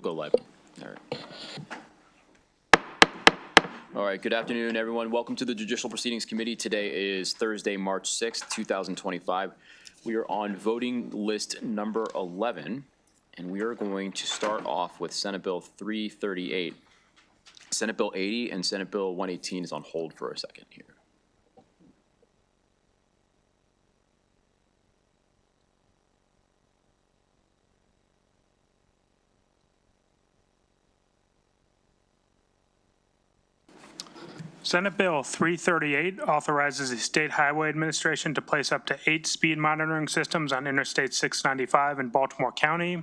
We'll go live. All right, good afternoon, everyone. Welcome to the Judicial Proceedings Committee. Today is Thursday, March 6th, 2025. We are on voting list number 11, and we are going to start off with Senate Bill 338. Senate Bill 80 and Senate Bill 118 is on hold for a second here. Senate Bill 338 authorizes the State Highway Administration to place up to 8 speed monitoring systems on Interstate 695 in Baltimore County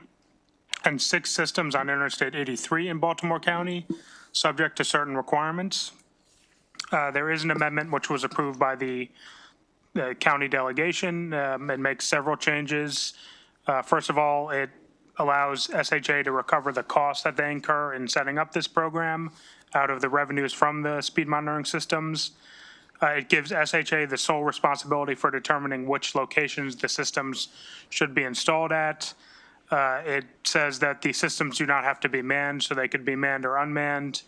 and 6 systems on Interstate 83 in Baltimore County, subject to certain requirements. There is an amendment which was approved by the county delegation. It makes several changes. First of all, it allows SHA to recover the costs that they incur in setting up this program out of the revenues from the speed monitoring systems. It gives SHA the sole responsibility for determining which locations the systems should be installed at. It says that the systems do not have to be manned, so they could be manned or unmanned.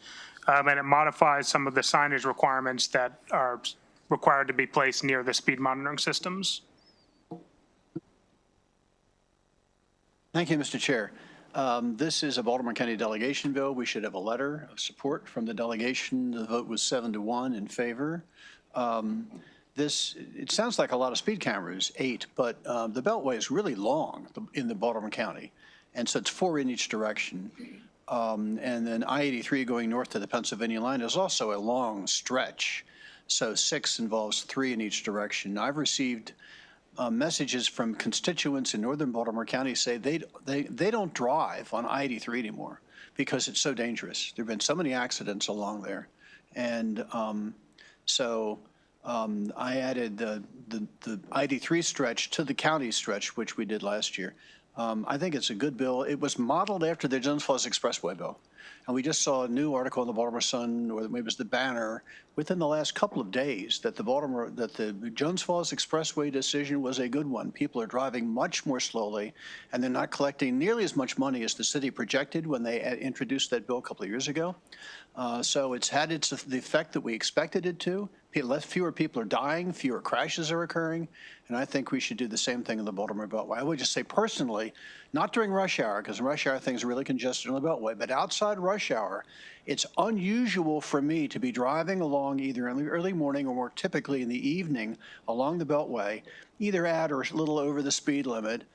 And it modifies some of the signage requirements that are required to be placed near the speed monitoring systems. Thank you, Mr. Chair. This is a Baltimore County delegation bill. We should have a letter of support from the delegation. The vote was 7-1 in favor. It sounds like a lot of speed cameras, 8, but the beltway is really long in the Baltimore County. And so it's 4 in each direction. And then I-83 going north to the Pennsylvania line is also a long stretch. So 6 involves 3 in each direction. I've received messages from constituents in northern Baltimore County say they don't drive on I-83 anymore because it's so dangerous. There have been so many accidents along there. And I added the I-83 stretch to the county stretch, which we did last year. I think it's a good bill. It was modeled after the Jones Falls Expressway bill. And we just saw a new article in the Baltimore Sun, or maybe it was the Banner, within the last couple of days that the Jones Falls Expressway decision was a good one. People are driving much more slowly, and they're not collecting nearly as much money as the city projected when they introduced that bill a couple of years ago. So it's had the effect that we expected it to. Fewer people are dying, fewer crashes are occurring, and I think we should do the same thing in the Baltimore Beltway. I would just say personally, not during rush hour, because rush hour things are really congested on the Beltway, but outside rush hour, it's unusual for me to be driving along either in the early morning or more typically in the evening along the Beltway, either at or a little over the speed limit,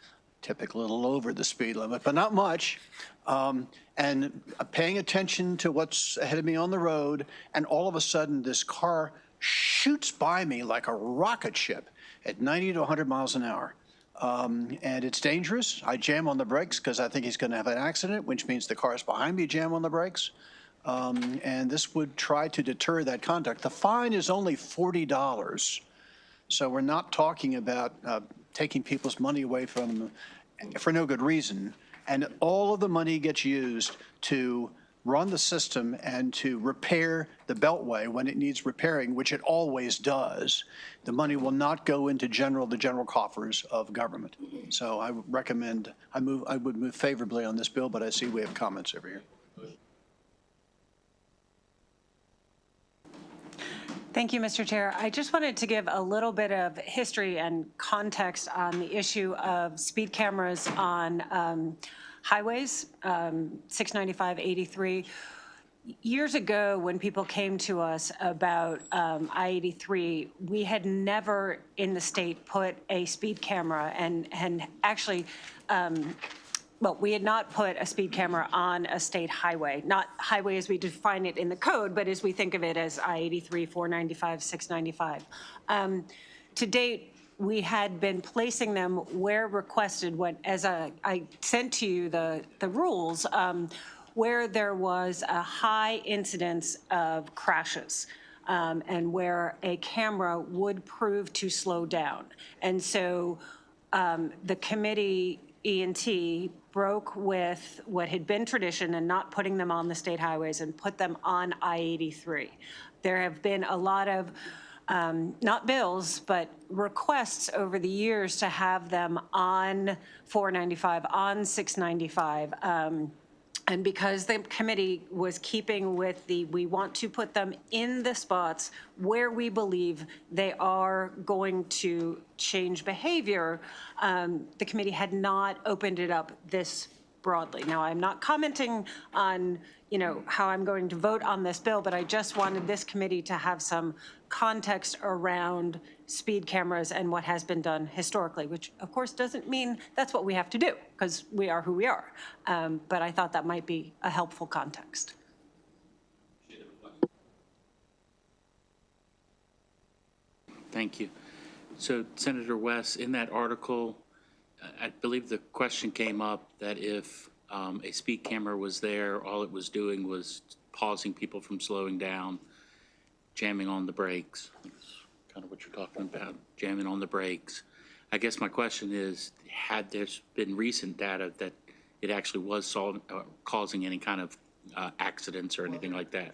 typically a little over the speed limit, but not much, and paying attention to what's ahead of me on the road, and all of a sudden this car shoots by me like a rocket ship at 90 to 100 miles an hour. And it's dangerous. I jam on the brakes because I think he's going to have an accident, which means the cars behind me jam on the brakes. And this would try to deter that conduct. The fine is only $40. So we're not talking about taking people's money away from them for no good reason. And all of the money gets used to run the system and to repair the Beltway when it needs repairing, which it always does. The money will not go into the general coffers of government. So I recommend, I would move favorably on this bill, but I see we have comments over here. Thank you, Mr. Chair. I just wanted to give a little bit of history and context on the issue of speed cameras on highways, 695, 83. Years ago, when people came to us about I-83, we had never in the state put a speed camera and actually, well, we had not put a speed camera on a state highway, not highway as we define it in the code, but as we think of it as I-83, 495, 695. To date, we had been placing them where requested when, as I sent to you the rules, where there was a high incidence of crashes and where a camera would prove to slow down. And so the committee, E&T, broke with what had been tradition and not putting them on the state highways and put them on I-83. There have been a lot of not bills, but requests over the years to have them on 495, on 695. And because the committee was keeping with we want to put them in the spots where we believe they are going to change behavior, the committee had not opened it up this broadly. Now, I'm not commenting on, how I'm going to vote on this bill, but I just wanted this committee to have some context around speed cameras and what has been done historically, which of course doesn't mean that's what we have to do, because we are who we are. But I thought that might be a helpful context. Thank you. So, Senator West, in that article, I believe the question came up that if a speed camera was there, all it was doing was pausing people from slowing down, jamming on the brakes. That's kind of what you're talking about, jamming on the brakes. I guess my question is, had there been recent data that it actually was causing any kind of accidents or anything like that?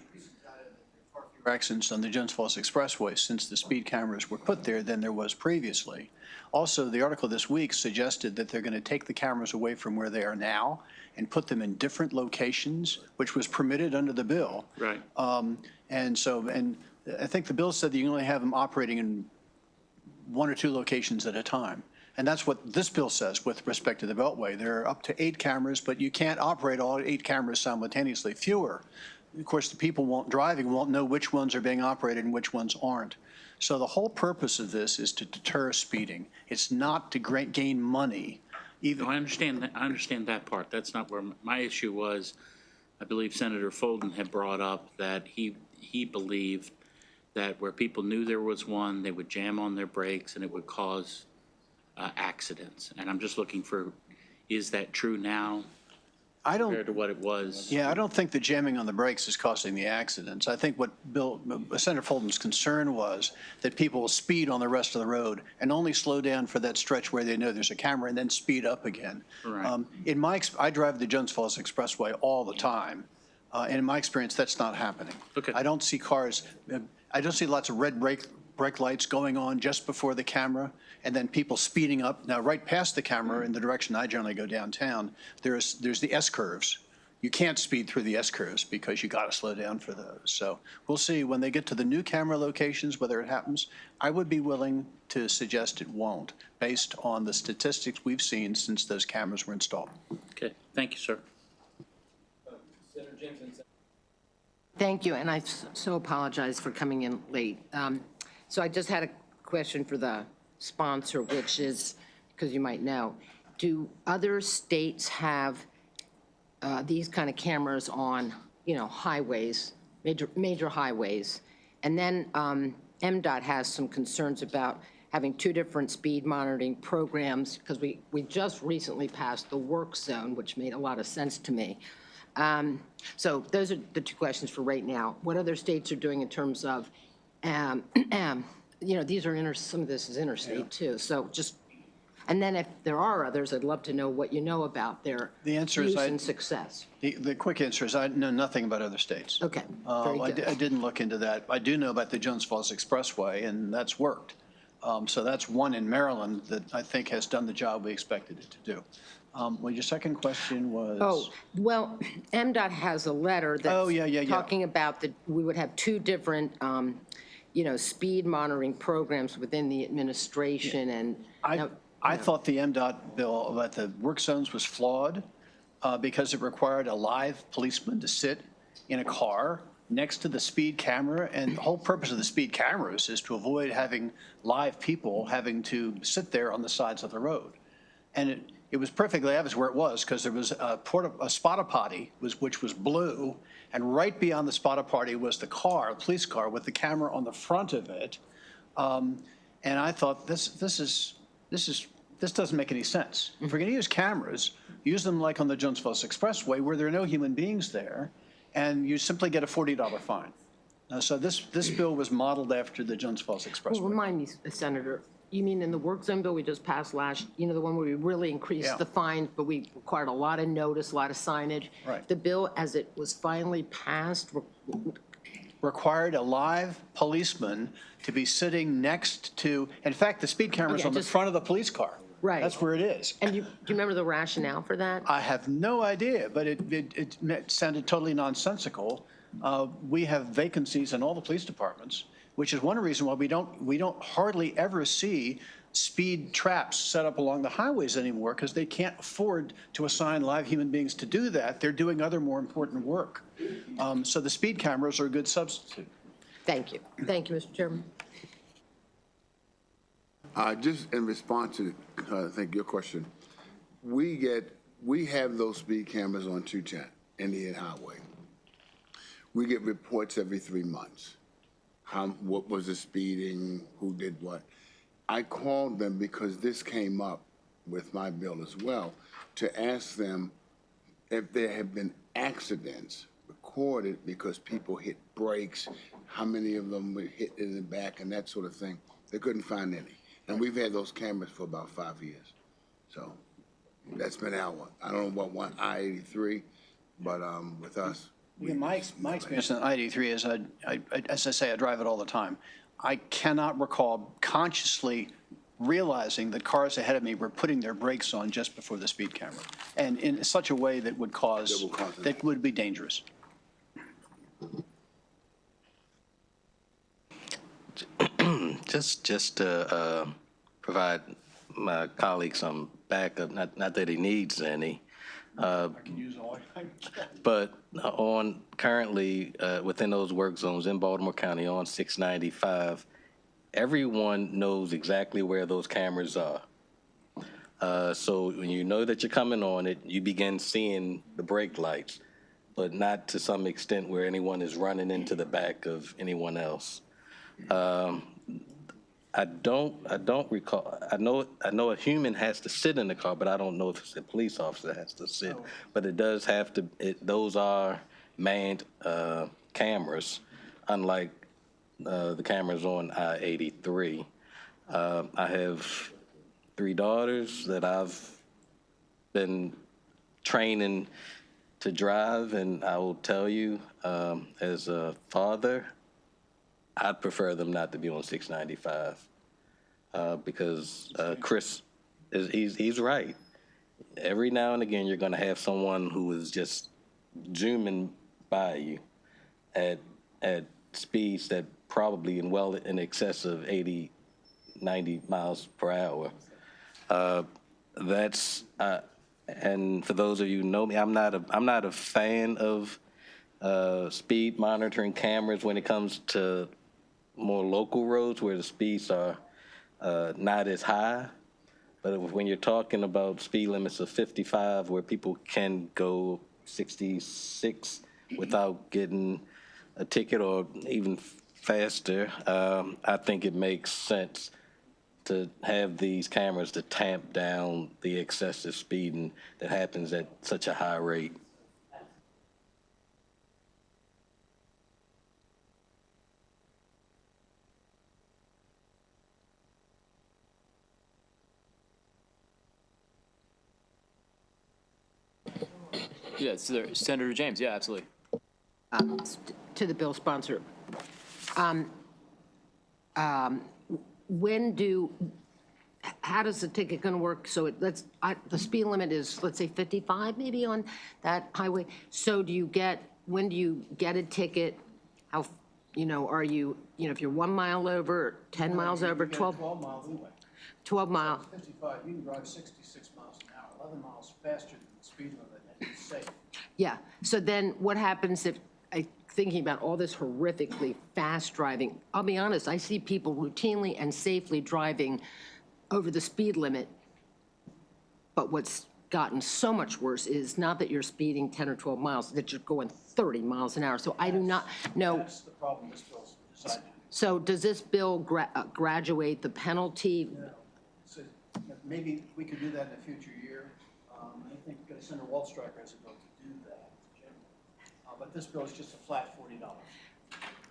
Accidents on the Jones Falls Expressway since the speed cameras were put there than there was previously. Also, the article this week suggested that they're going to take the cameras away from where they are now and put them in different locations, which was permitted under the bill. Right. And I think the bill said that you can only have them operating in 1 or 2 locations at a time. And that's what this bill says with respect to the Beltway. There are up to 8 cameras, but you can't operate all 8 cameras simultaneously, fewer. Of course, the people driving won't know which ones are being operated and which ones aren't. So the whole purpose of this is to deter speeding. It's not to gain money. No, I understand that. I understand that part. That's not where my issue was. I believe Senator Folden had brought up that he believed that where people knew there was one, they would jam on their brakes and it would cause accidents. And I'm just looking for, is that true now? Compared to what it was. Yeah, I don't think that jamming on the brakes is causing the accidents. I think what Senator Folden's concern was that people will speed on the rest of the road and only slow down for that stretch where they know there's a camera and then speed up again. Right. I drive the Jones Falls Expressway all the time, and in my experience, that's not happening. Okay. I don't see cars. I don't see lots of red brake lights going on just before the camera, and then people speeding up. Now, right past the camera in the direction I generally go downtown, there's the S-curves. You can't speed through the S-curves because you got to slow down for those. So we'll see when they get to the new camera locations whether it happens. I would be willing to suggest it won't, based on the statistics we've seen since those cameras were installed. Okay. Thank you, sir. Senator James. Thank you, and I so apologize for coming in late. So I just had a question for the sponsor, which is, because you might know, do other states have these kind of cameras on, highways, major highways? And then MDOT has some concerns about having 2 different speed monitoring programs, because we just recently passed the work zone, which made a lot of sense to me. So those are the 2 questions for right now. What other states are doing in terms of, these are some of this is interstate too. So and then if there are others, I'd love to know what you know about their use and success. The quick answer is I know nothing about other states. Okay, very good. I didn't look into that. I do know about the Jones Falls Expressway, and that's worked. So that's one in Maryland that I think has done the job we expected it to do. Well, your second question was? Oh, well, MDOT has a letter that's talking about that we would have 2 different, speed monitoring programs within the administration. And I thought the MDOT bill about the work zones was flawed because it required a live policeman to sit in a car next to the speed camera. And the whole purpose of the speed cameras is to avoid having live people having to sit there on the sides of the road. And it was perfectly obvious where it was because there was a spotter potty, which was blue, and right beyond the spotter potty was the police car with the camera on the front of it. And I thought this doesn't make any sense. If we're going to use cameras, use them like on the Jones Falls Expressway where there are no human beings there, and you simply get a $40 fine. So this bill was modeled after the Jones Falls Expressway. Well, remind me, Senator, you mean in the work zone bill we just passed the one where we really increased the fines, but we required a lot of notice, a lot of signage? Right. The bill, as it was finally passed, required a live policeman to be sitting next to, in fact, the speed camera's on the front of the police car. Right. That's where it is. And do you remember the rationale for that? I have no idea, but it sounded totally nonsensical. We have vacancies in all the police departments, which is one reason why we don't hardly ever see speed traps set up along the highways anymore, because they can't afford to assign live human beings to do that. They're doing other more important work. So the speed cameras are a good substitute. Thank you. Thank you, Mr. Chairman. Just in response to, I think, your question, we have those speed cameras on 210 Indian Highway. We get reports every 3 months. What was the speeding, who did what. I called them because this came up with my bill as well, to ask them if there have been accidents recorded because people hit brakes, how many of them were hit in the back and that sort of thing. They couldn't find any. And we've had those cameras for about 5 years. So that's been our one. I don't know about one I-83, but with us. Yeah, my experience on I-83 is, as I say, I drive it all the time. I cannot recall consciously realizing that cars ahead of me were putting their brakes on just before the speed camera, and in such a way that would that would be dangerous. Just to provide my colleague some backup, not that he needs any, I can use all I can. but on currently within those work zones in Baltimore County on 695, everyone knows exactly where those cameras are. So when you know that you're coming on it, you begin seeing the brake lights, but not to some extent where anyone is running into the back of anyone else. I don't recall. I know a human has to sit in the car, but I don't know if it's a police officer that has to sit. But it does have to. Those are manned cameras, unlike the cameras on I-83. I have 3 daughters that I've been training to drive, and I will tell you, as a father, I'd prefer them not to be on 695 because Chris, he's right. Every now and again, you're going to have someone who is just zooming by you at speeds that probably well in excess of 80, 90 miles per hour. And for those of you who know me, I'm not a fan of speed monitoring cameras when it comes to more local roads where the speeds are not as high. But when you're talking about speed limits of 55 where people can go 66 without getting a ticket or even faster, I think it makes sense to have these cameras to tamp down the excessive speeding that happens at such a high rate. Yeah, Senator James, yeah, absolutely. To the bill sponsor. How does the ticket going to work? So the speed limit is, let's say 55 maybe on that highway. So when do you get a ticket? How, are you, if you're 1 mile over, 10 miles over, 12? 12 miles anyway. 12 miles. 55, you can drive 66 miles an hour, 11 miles faster than the speed limit, and it's safe. Yeah, so then what happens if, thinking about all this horrifically fast driving, I'll be honest, I see people routinely and safely driving over the speed limit, but what's gotten so much worse is not that you're speeding 10 or 12 miles, that you're going 30 miles an hour. So I do not know. That's the problem this bill's designed. So does this bill graduate the penalty? So maybe we could do that in a future year. I think Senator Waldstreicher has a bill to do that, but this bill is just a flat $40.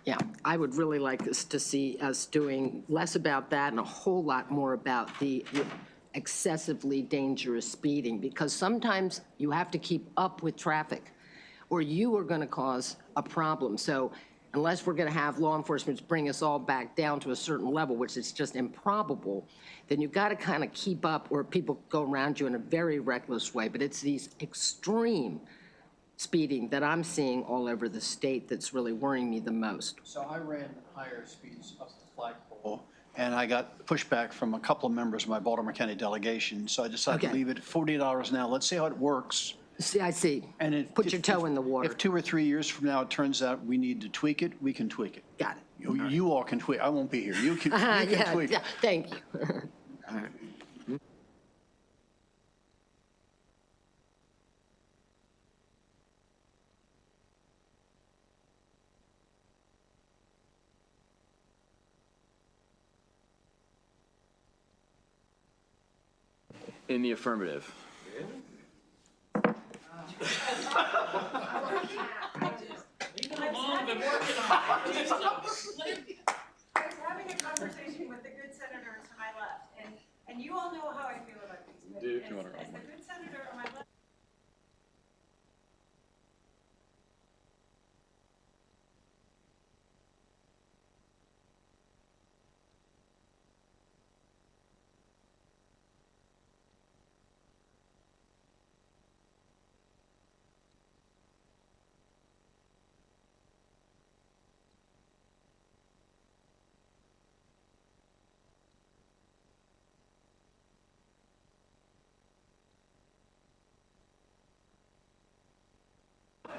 Yeah, I would really like to see us doing less about that and a whole lot more about the excessively dangerous speeding, because sometimes you have to keep up with traffic or you are going to cause a problem. So unless we're going to have law enforcement bring us all back down to a certain level, which is just improbable, then you've got to kind of keep up, or people go around you in a very reckless way. But it's these extreme speeding that I'm seeing all over the state that's really worrying me the most. So I ran higher speeds up the flagpole, and I got pushback from a couple of members of my Baltimore County delegation. So I decided to Okay. leave it at $40 now. Let's see how it works. See, I see. And if, Put your toe in the water. If 2 or 3 years from now it turns out we need to tweak it, we can tweak it. Got it. You all can tweak. I won't be here. You can, you can Yeah, tweak yeah, it. thank you. In the affirmative. I was having a conversation with the good senator to my left, and you all know how I feel about these. As the good senator on my left.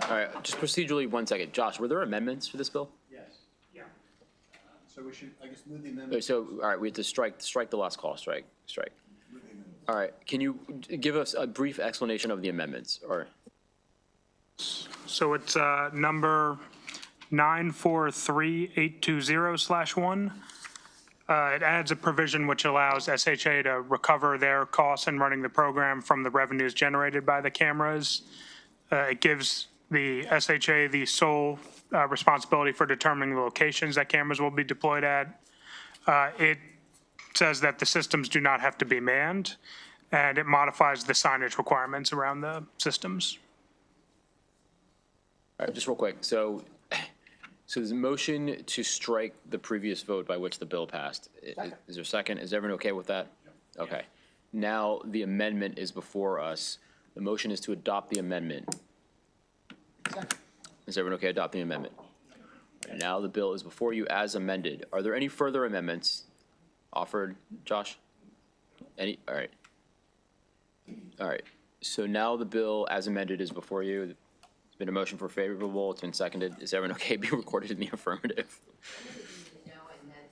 All right, just procedurally, 1 second. Josh, were there amendments for this bill? Yes. Yeah. So we should, I guess, move the amendment. So, all right, we have to strike the last call, strike. All right, can you give us a brief explanation of the amendments, or? So it's number 943820/1. It adds a provision which allows SHA to recover their costs in running the program from the revenues generated by the cameras. It gives the SHA the sole responsibility for determining the locations that cameras will be deployed at. It says that the systems do not have to be manned, and it modifies the signage requirements around the systems. All right, just real quick. So there's a motion to strike the previous vote by which the bill passed. Is there a second? Is everyone okay with that? Okay. Now the amendment is before us. The motion is to adopt the amendment. Is everyone okay adopt the amendment? And now the bill is before you as amended. Are there any further amendments offered, Josh? Any? All right. All right. So now the bill as amended is before you. There's been a motion for favorable. It's been seconded. Is everyone okay be recorded in the affirmative? No, and then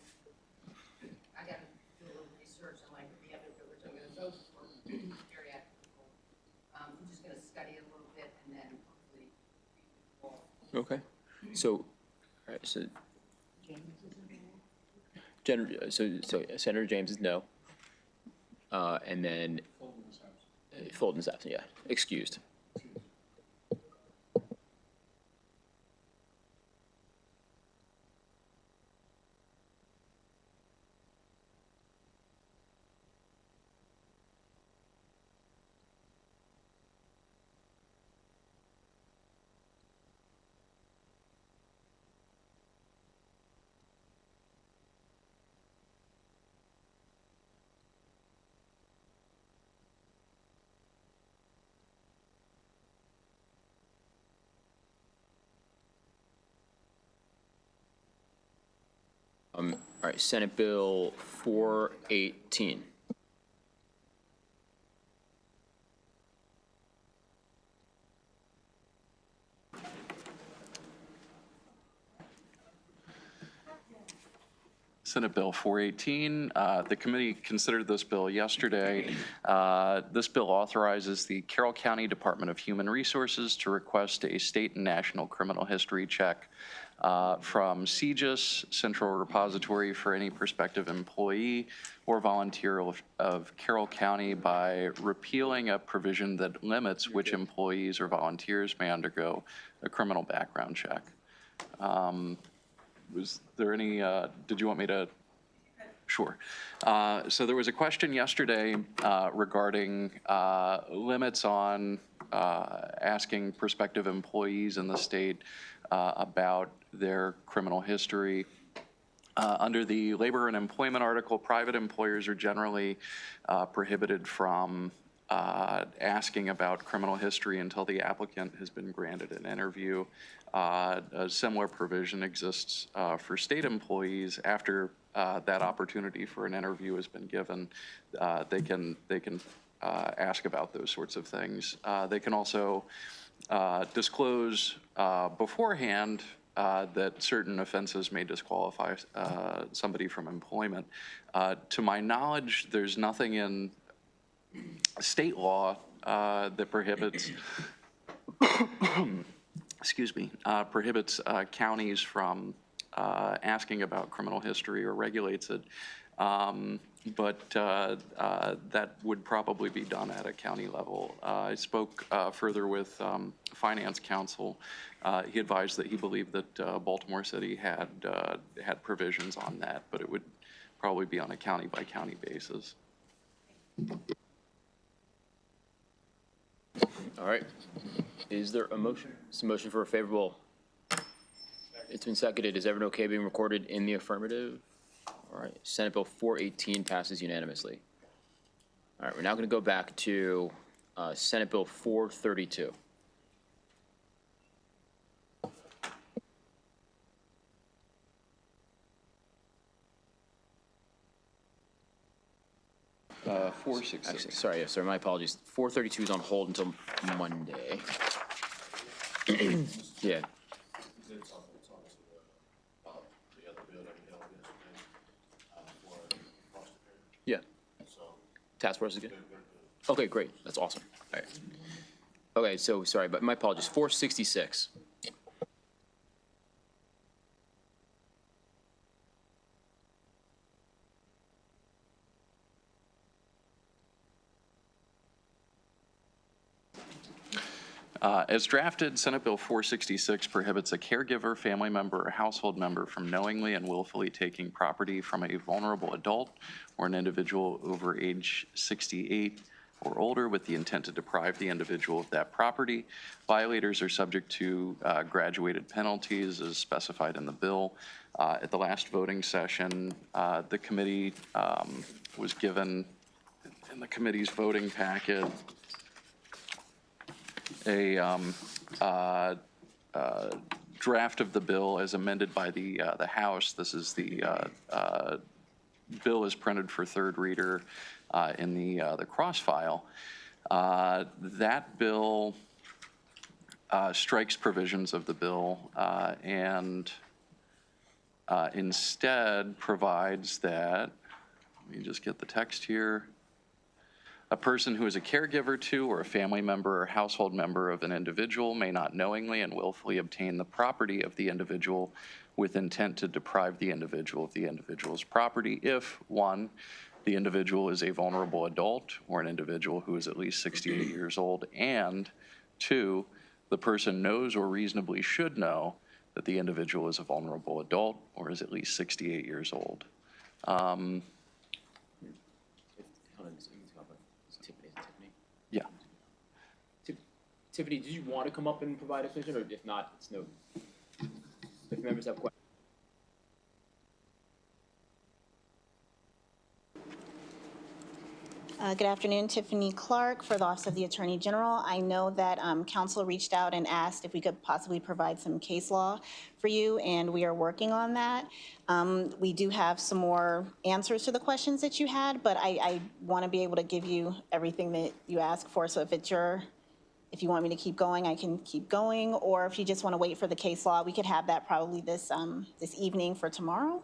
I got to do a little research on like the other village I'm going to vote for, geriatric people. I'm just going to study it a little bit and then hopefully. Okay. So, all right, so. So Senator James is no. And then Fulton's absent, yeah, excused. All right, Senate Bill 418. Senate Bill 418. The committee considered this bill yesterday. This bill authorizes the Carroll County Department of Human Resources to request a state and national criminal history check from CJIS, Central Repository for any prospective employee or volunteer of Carroll County, by repealing a provision that limits which employees or volunteers may undergo a criminal background check. Was there any, did you want me to? Sure. So there was a question yesterday regarding limits on asking prospective employees in the state about their criminal history. Under the labor and employment article, private employers are generally prohibited from asking about criminal history until the applicant has been granted an interview. A similar provision exists for state employees. After that opportunity for an interview has been given, they can ask about those sorts of things. They can also disclose beforehand that certain offenses may disqualify somebody from employment. To my knowledge, there's nothing in state law that prohibits, excuse me, prohibits counties from asking about criminal history or regulates it. But that would probably be done at a county level. I spoke further with finance counsel. He advised that he believed that Baltimore City had provisions on that, but it would probably be on a county by county basis. All right. Is there a motion? It's a motion for a favorable. It's been seconded. Is everyone okay being recorded in the affirmative? All right. Senate Bill 418 passes unanimously. All right. We're now going to go back to Senate Bill 432. Actually, sorry, my apologies. 432 is on hold until Monday. Yeah. Yeah. Task force is good? Okay, great. That's awesome. All right. Okay, so sorry, but my apologies. 466. As drafted, Senate Bill 466 prohibits a caregiver, family member, or household member from knowingly and willfully taking property from a vulnerable adult or an individual over age 68 or older with the intent to deprive the individual of that property. Violators are subject to graduated penalties as specified in the bill. At the last voting session, the committee was given in the committee's voting packet a draft of the bill as amended by the House. This is the bill is printed for third reader in the cross file. That bill strikes provisions of the bill and instead provides that, let me just get the text here. A person who is a caregiver to or a family member or household member of an individual may not knowingly and willfully obtain the property of the individual with intent to deprive the individual of the individual's property if, one, the individual is a vulnerable adult or an individual who is at least 68 years old, and two, the person knows or reasonably should know that the individual is a vulnerable adult or is at least 68 years old. Yeah. Tiffany, did you want to come up and provide a explanation, or if not, it's no. If members have questions. Good afternoon, Tiffany Clark for the Office of the Attorney General. I know that council reached out and asked if we could possibly provide some case law for you, and we are working on that. We do have some more answers to the questions that you had, but I want to be able to give you everything that you asked for. So if you want me to keep going, I can keep going, or if you just want to wait for the case law, we could have that probably this evening for tomorrow.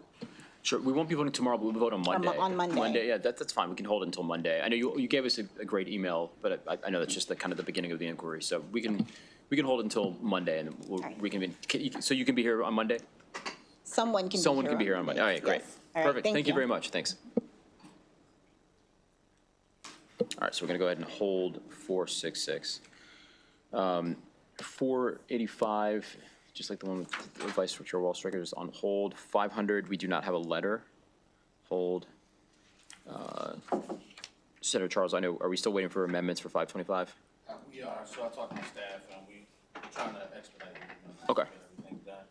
Sure, we won't be voting tomorrow, but we'll vote on Monday. On Monday. Monday, yeah, that's fine. We can hold it until Monday. I know you gave us a great email, but I know that's just the kind of the beginning of the inquiry. So we can hold it until Monday, and we'll reconvene. So you can be here on Monday? Someone can be here on Monday. All right, great. Yes. All right, Perfect. Thank you very much. Thanks. All right, so we're going to go ahead and hold 466. 485. Just like the one with Vice Chair Wallstrecker is on hold. 500, we do not have a letter. Hold. Senator Charles, I know, are we still waiting for amendments for 525? We are, so I talked to my staff, and we're trying to expedite it. Okay. Get everything done.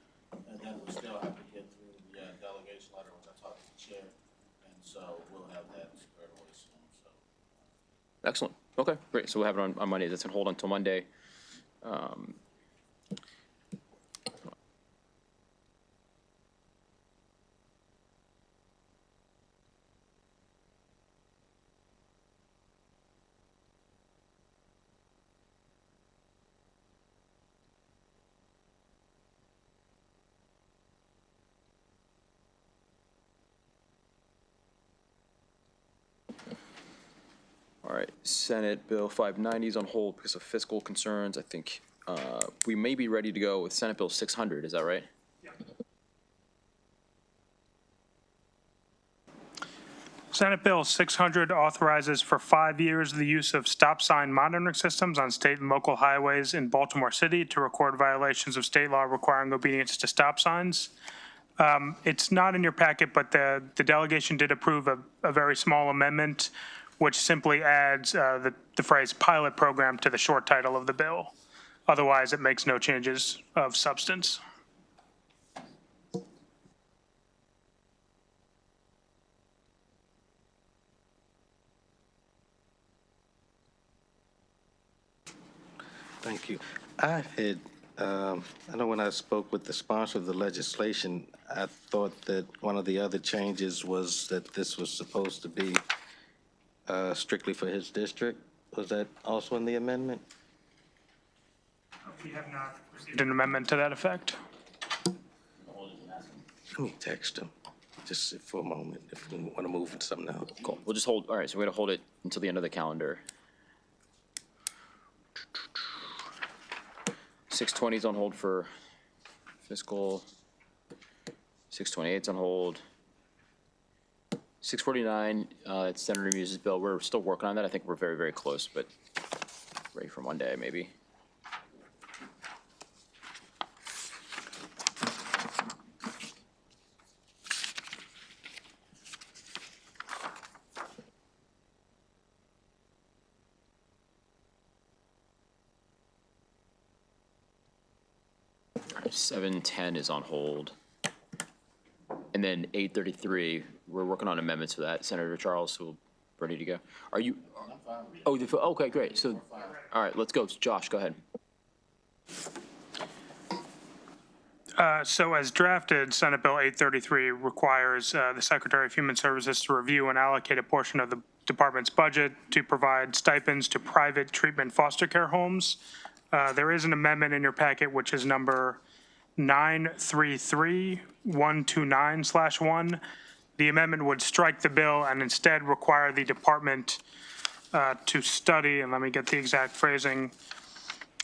And then we still have to get through the delegation letter, which I talked to the chair, and so we'll have that squared away soon, so. Excellent. Okay, great. So we'll have it on Monday. That's on hold until Monday. All right, Senate Bill 590 is on hold because of fiscal concerns. I think we may be ready to go with Senate Bill 600, is that right? Senate Bill 600 authorizes for 5 years the use of stop sign monitoring systems on state and local highways in Baltimore City to record violations of state law requiring obedience to stop signs. It's not in your packet, but the delegation did approve a very small amendment, which simply adds the phrase pilot program to the short title of the bill. Otherwise, it makes no changes of substance. Thank you. I know when I spoke with the sponsor of the legislation, I thought that one of the other changes was that this was supposed to be strictly for his district. Was that also in the amendment? We have not received an amendment to that effect. Let me text him, just for a moment, if we want to move to something else. Cool. We'll just hold, all right, so we're going to hold it until the end of the calendar. 620 is on hold for fiscal. 628 is on hold. 649, it's Senator Muse's bill. We're still working on that. I think we're very, very close, but ready for Monday, maybe. All right, 710 is on hold. And then 833, we're working on amendments for that. Senator Charles, so ready to go. Are you? Oh, okay, great. So, all right, let's go. Josh, go ahead. So as drafted, Senate Bill 833 requires the Secretary of Human Services to review and allocate a portion of the department's budget to provide stipends to private treatment foster care homes. There is an amendment in your packet, which is number 933-129/1. The amendment would strike the bill and instead require the department to study, and let me get the exact phrasing,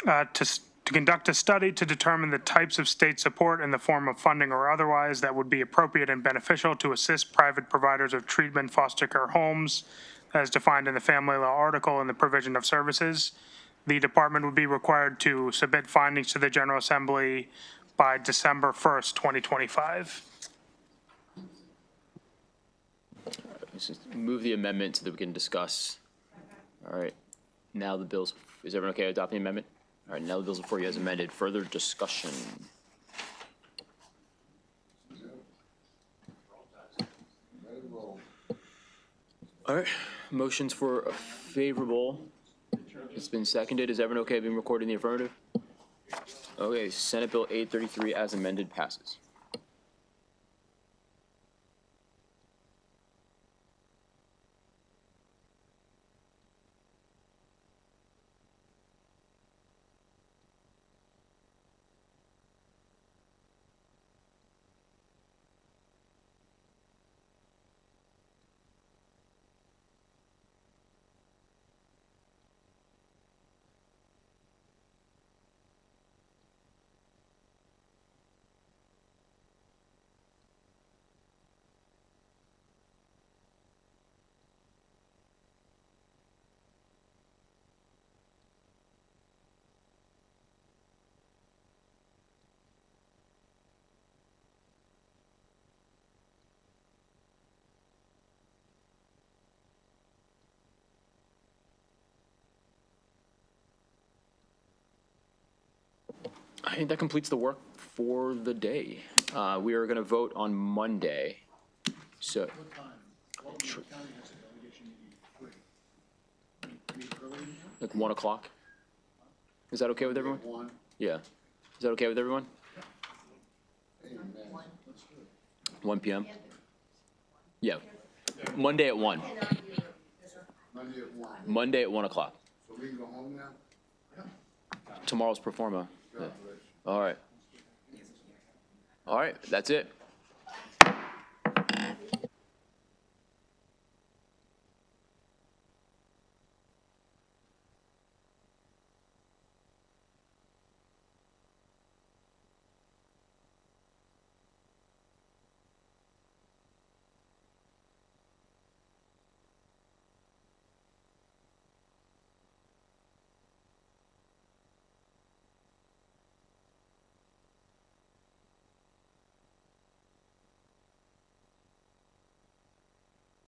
to conduct a study to determine the types of state support in the form of funding or otherwise that would be appropriate and beneficial to assist private providers of treatment foster care homes as defined in the family law article in the provision of services. The department would be required to submit findings to the General Assembly by December 1st, 2025. Let's just move the amendment so that we can discuss. All right, now the bills, is everyone okay adopting the amendment? All right, now the bills before you as amended. Further discussion. All right, motions for a favorable. It's been seconded. Is everyone okay being recorded in the affirmative? Okay, Senate Bill 833 as amended passes. I think that completes the work for the day. We are going to vote on Monday. So, like 1 o'clock? Is that okay with everyone? Yeah. Is that okay with everyone? 1 p.m.? Yeah. Monday at 1. Monday at 1. Monday at 1 o'clock. So we can go home now? Tomorrow's performa. God bless you. All right. All right, that's it.